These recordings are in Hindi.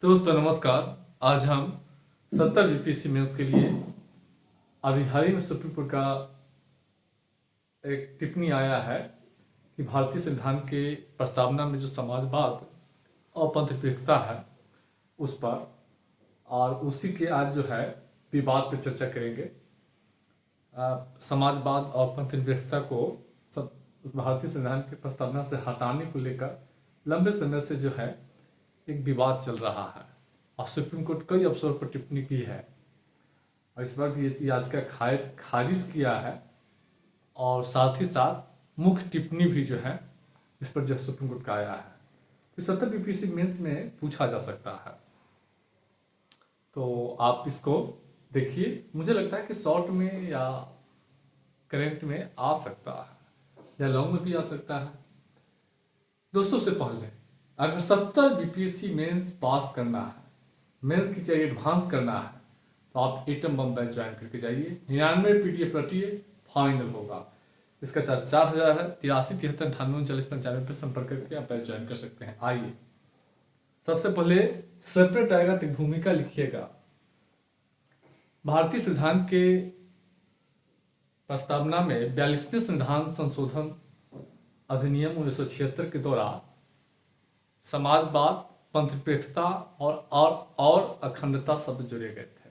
दोस्तों नमस्कार। आज हम 70 बीपीएससी मेंस के लिए अभी हाल ही में सुप्रीम कोर्ट का एक टिप्पणी आया है कि भारतीय संविधान के प्रस्तावना में जो समाजवाद और पंथनिरपेक्षता है उस पर, और उसी के आज जो है विवाद पर चर्चा करेंगे। समाजवाद और पंथनिरपेक्षता को सब भारतीय संविधान के प्रस्तावना से हटाने को लेकर लंबे समय से जो है एक विवाद चल रहा है और सुप्रीम कोर्ट कई अवसरों पर टिप्पणी की है और इस बार ये याचिका खारिज किया है और साथ ही साथ मुख्य टिप्पणी भी जो है इस पर जो है सुप्रीम कोर्ट का आया है। तो 70 बीपीएससी मेंस में पूछा जा सकता है, तो आप इसको देखिए। मुझे लगता है कि शॉर्ट में या करेंट में आ सकता है या लॉन्ग में भी आ सकता है। दोस्तों से पहले अगर 70 बीपीएससी मेंस पास करना है, मेंस की चाहिए एडवांस करना है, तो आप एटम बम बैच ज्वाइन करके जाइए। 99 पीडीएफ रटिए, फाइनल होगा। इसका चार्ज 4000 है। 83 73 98 40 95 पर संपर्क करके आप बैच ज्वाइन कर सकते हैं। आइए, सबसे पहले सेपरेट आएगा तो भूमिका लिखिएगा। भारतीय संविधान के प्रस्तावना में 42वें संविधान संशोधन अधिनियम 1976 के दौरान समाजवाद, पंथनिरपेक्षता और अखंडता शब्द जोड़े गए थे।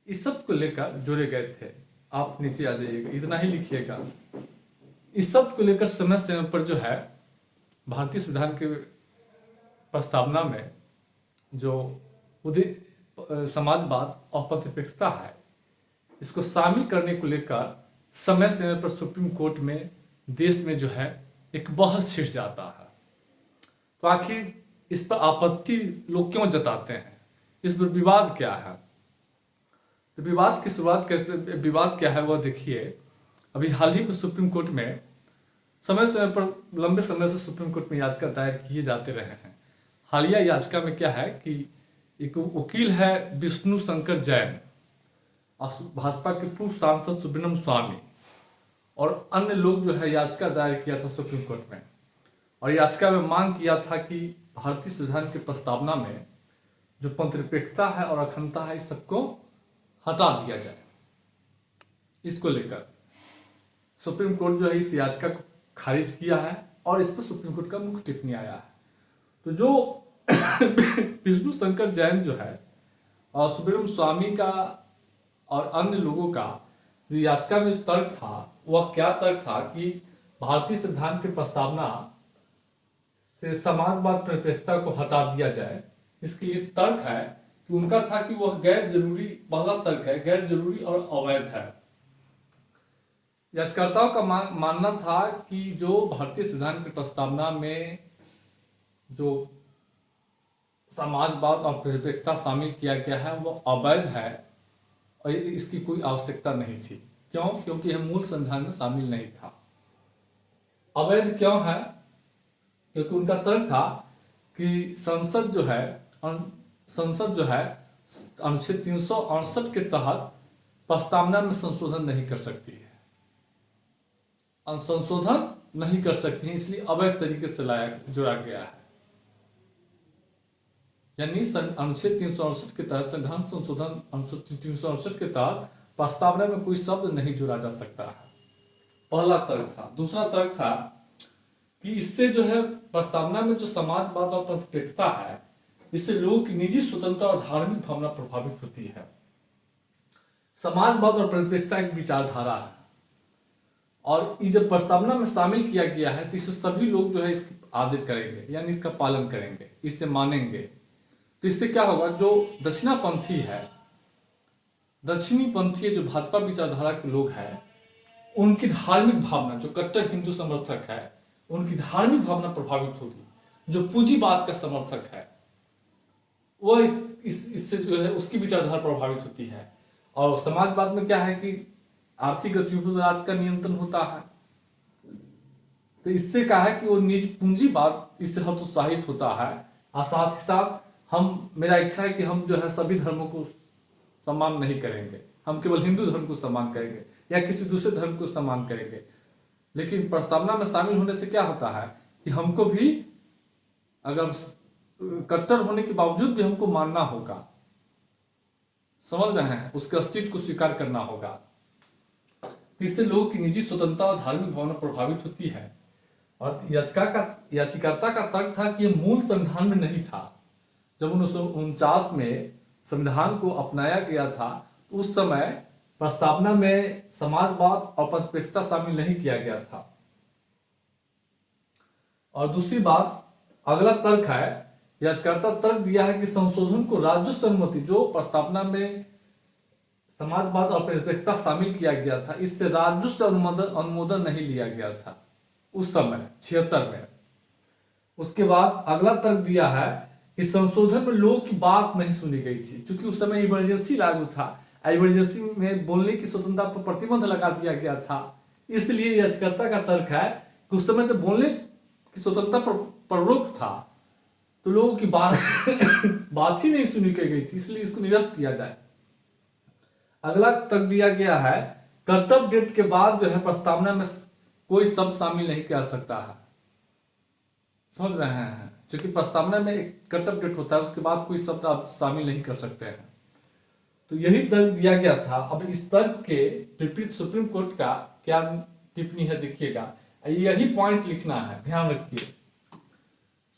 इस सब को लेकर जोड़े गए थे। आप नीचे आ जाइएगा, इतना ही लिखिएगा। इस सब को लेकर समय समय पर जो है भारतीय संविधान के प्रस्तावना में जो समाजवाद और पंथनिरपेक्षता है, इसको शामिल करने को लेकर समय समय पर सुप्रीम कोर्ट में देश में जो है एक बहस छिड़ जाता है। तो आखिर इस पर आपत्ति लोग क्यों जताते हैं, इस पर विवाद क्या है? तो विवाद की शुरुआत कैसे, विवाद क्या है वह देखिए। अभी हाल ही में सुप्रीम कोर्ट में समय समय पर लंबे समय से सुप्रीम कोर्ट में याचिका दायर किए जाते रहे हैं। हालिया याचिका में क्या है कि एक वकील है विष्णु शंकर जैन और भाजपा के पूर्व सांसद सुब्रमण्यम स्वामी और अन्य लोग जो है याचिका दायर किया था सुप्रीम कोर्ट में, और याचिका में मांग किया था कि भारतीय संविधान के प्रस्तावना में जो पंथनिरपेक्षता है और अखंडता है, इस सबको हटा दिया जाए। इसको लेकर सुप्रीम कोर्ट जो है इस याचिका को खारिज किया है और इस पर सुप्रीम कोर्ट का मुख्य टिप्पणी आया है। तो जो विष्णु शंकर जैन जो है और सुब्रमण्यम स्वामी का और अन्य लोगों का जो याचिका में तर्क था, वह क्या तर्क था कि भारतीय संविधान के प्रस्तावना से समाजवाद निरपेक्षता को हटा दिया जाए। इसके लिए तर्क है कि उनका था कि वह गैर जरूरी, पहला तर्क है गैर जरूरी और अवैध है। याचिकाकर्ताओं का मानना था कि जो भारतीय संविधान की प्रस्तावना में जो समाजवाद और निरपेक्षता शामिल किया गया है वह अवैध है और इसकी कोई आवश्यकता नहीं थी। क्यों? क्योंकि यह मूल संविधान में शामिल नहीं था। अवैध क्यों है? क्योंकि उनका तर्क था कि संसद जो है अनुच्छेद 368 के तहत प्रस्तावना में संशोधन नहीं कर सकती है, संशोधन नहीं कर सकती है, इसलिए अवैध तरीके से जोड़ा गया है। यानी अनुच्छेद 368 के तहत संविधान संशोधन अनुच्छेद 368 के तहत प्रस्तावना में कोई शब्द नहीं जोड़ा जा सकता है। पहला तर्क था। दूसरा तर्क था कि इससे जो है प्रस्तावना में जो समाजवाद और पंथनिरपेक्षता है, इससे लोगों की निजी स्वतंत्रता और धार्मिक भावना प्रभावित होती है। समाजवाद और पंथनिरपेक्षता एक विचारधारा है और ये जब प्रस्तावना में शामिल किया गया है तो इससे सभी लोग जो है इसकी आदर करेंगे, यानी इसका पालन करेंगे, इससे मानेंगे। तो इससे क्या होगा, जो दक्षिणापंथी है, दक्षिणी पंथी जो भाजपा विचारधारा के लोग हैं, उनकी धार्मिक भावना, जो कट्टर हिंदू समर्थक है, उनकी धार्मिक भावना प्रभावित होगी। जो पूंजीवाद का समर्थक है वह इससे जो है उसकी विचारधारा प्रभावित होती है। और समाजवाद में क्या है कि आर्थिक गतिविधियों पर राज्य का नियंत्रण होता है, तो इससे क्या है कि वो निज पूंजीवाद इससे हतोत्साहित होता है। और साथ ही साथ मेरा इच्छा है कि हम जो है सभी धर्मों को सम्मान नहीं करेंगे, हम केवल हिंदू धर्म को सम्मान करेंगे या किसी दूसरे धर्म को सम्मान करेंगे। लेकिन प्रस्तावना में शामिल होने से क्या होता है कि हमको भी अगर कट्टर होने के बावजूद भी हमको मानना होगा, समझ रहे हैं, उसके अस्तित्व को स्वीकार करना होगा। इससे लोगों की निजी स्वतंत्रता और धार्मिक भावना प्रभावित होती है। और याचिकाकर्ता का तर्क था कि यह मूल संविधान में नहीं था। जब 1949 में संविधान को अपनाया गया था तो उस समय प्रस्तावना में समाजवाद और पंथपेक्षता शामिल नहीं किया गया था। और दूसरी बात, अगला तर्क है, याचिकाकर्ता तर्क दिया है कि संशोधन को राज्य सम्मति, जो प्रस्तावना में समाजवाद और पंथपेक्षता शामिल किया गया था, इससे राजस्व अनुमोदन नहीं लिया गया था उस समय 76 में। उसके बाद अगला तर्क दिया है कि संशोधन में लोगों की बात नहीं सुनी गई थी, क्योंकि उस समय इमरजेंसी लागू था। इमरजेंसी में बोलने की स्वतंत्रता पर प्रतिबंध लगा दिया गया था। इसलिए याचिकाकर्ता का तर्क है कि उस समय तो बोलने की स्वतंत्रता पर रोक था, तो लोगों की बात ही नहीं सुनी गई थी, इसलिए इसको निरस्त किया जाए। अगला तर्क दिया गया है, कर्तव्य डेट के बाद जो है प्रस्तावना में कोई शब्द शामिल नहीं किया सकता है। समझ रहे हैं, क्योंकि प्रस्तावना में एक कर्तव्य डेट होता है, उसके बाद कोई शब्द आप शामिल नहीं कर सकते हैं। तो यही तर्क दिया गया था। अब इस तर्क के विपरीत सुप्रीम कोर्ट का क्या टिप्पणी है देखिएगा, यही पॉइंट लिखना है, ध्यान रखिए।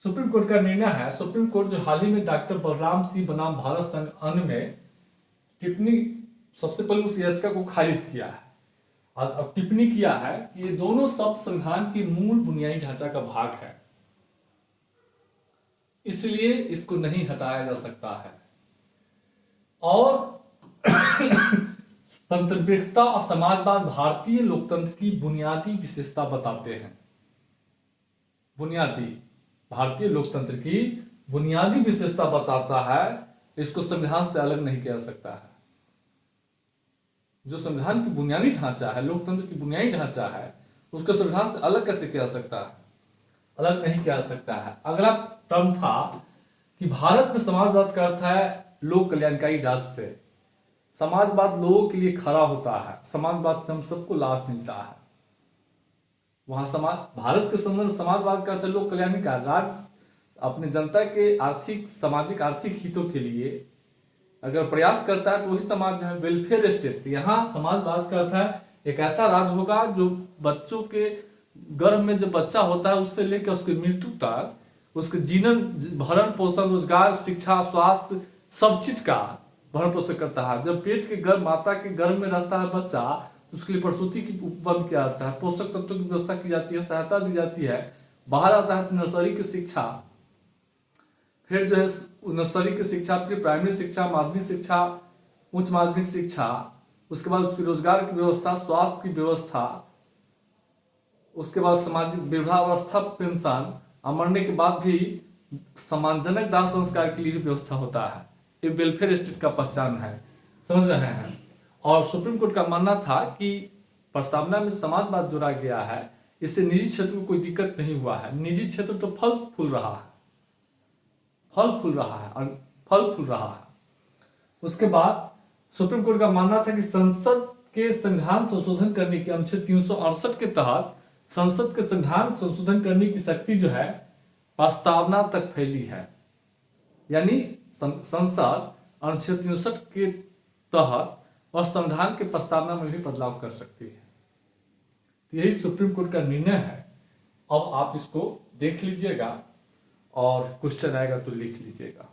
सुप्रीम कोर्ट का निर्णय है, सुप्रीम कोर्ट जो हाल ही में डॉक्टर बलराम सिंह बनाम भारत संघ अन्य में टिप्पणी, सबसे पहले उस याचिका को खारिज किया है और अब टिप्पणी किया है कि ये दोनों शब्द संविधान के मूल बुनियादी ढांचा का भाग है, इसलिए इसको नहीं हटाया जा सकता है। और पंथपेक्षता और समाजवाद भारतीय लोकतंत्र की बुनियादी विशेषता बताते हैं। बुनियादी भारतीय लोकतंत्र की बुनियादी विशेषता बताता है, इसको संविधान से अलग नहीं किया जा सकता है। जो संविधान की बुनियादी ढांचा है, लोकतंत्र की बुनियादी ढांचा है, उसको संविधान से अलग कैसे किया जा सकता है? अलग नहीं किया जा सकता है। अगला टर्म था कि भारत में समाजवाद का अर्थ है लोक कल्याणकारी राष्ट्र से। समाजवाद लोगों के लिए खड़ा होता है, समाजवाद से हम सबको लाभ मिलता है। वहां भारत के संदर्भ समाजवाद का अर्थ है लोक कल्याणकारी राज्य अपने जनता के आर्थिक, सामाजिक, आर्थिक हितों के लिए अगर प्रयास करता है तो वही समाज है, वेलफेयर स्टेट। यहाँ समाजवाद का अर्थ है एक ऐसा राज्य होगा जो बच्चों के गर्भ में जो बच्चा होता है उससे लेकर उसकी मृत्यु तक उसके जीवन भरण पोषण, रोजगार, शिक्षा, स्वास्थ्य, सब चीज का भरण पोषण करता है। जब पेट के गर्भ, माता के गर्भ में रहता है बच्चा, तो उसके लिए प्रसूति की उपबंध किया जाता है, पोषक तत्वों की व्यवस्था की जाती है, सहायता दी जाती है। बाहर आता है तो नर्सरी की शिक्षा, फिर जो है नर्सरी की शिक्षा, फिर प्राइमरी शिक्षा, माध्यमिक शिक्षा, उच्च माध्यमिक शिक्षा, उसके बाद उसकी रोजगार की व्यवस्था, स्वास्थ्य की व्यवस्था, उसके बाद सामाजिक वृद्धावस्था पेंशन, और मरने के बाद भी सम्मानजनक दाह संस्कार के लिए भी व्यवस्था होता है। ये वेलफेयर स्टेट का पहचान है, समझ रहे हैं। और सुप्रीम कोर्ट का मानना था कि प्रस्तावना में समाजवाद जोड़ा गया है, इससे निजी क्षेत्र को कोई दिक्कत नहीं हुआ है। निजी क्षेत्र तो फल फूल रहा है और फल फूल रहा है। उसके बाद सुप्रीम कोर्ट का मानना था कि संसद के संविधान संशोधन करने के अनुच्छेद 368 के तहत संसद के संविधान संशोधन करने की शक्ति जो है प्रस्तावना तक फैली है। यानी संसद अनुच्छेद 63 के तहत और संविधान के प्रस्तावना में भी बदलाव कर सकती है। तो यही सुप्रीम कोर्ट का निर्णय है। अब आप इसको देख लीजिएगा और क्वेश्चन आएगा तो लिख लीजिएगा।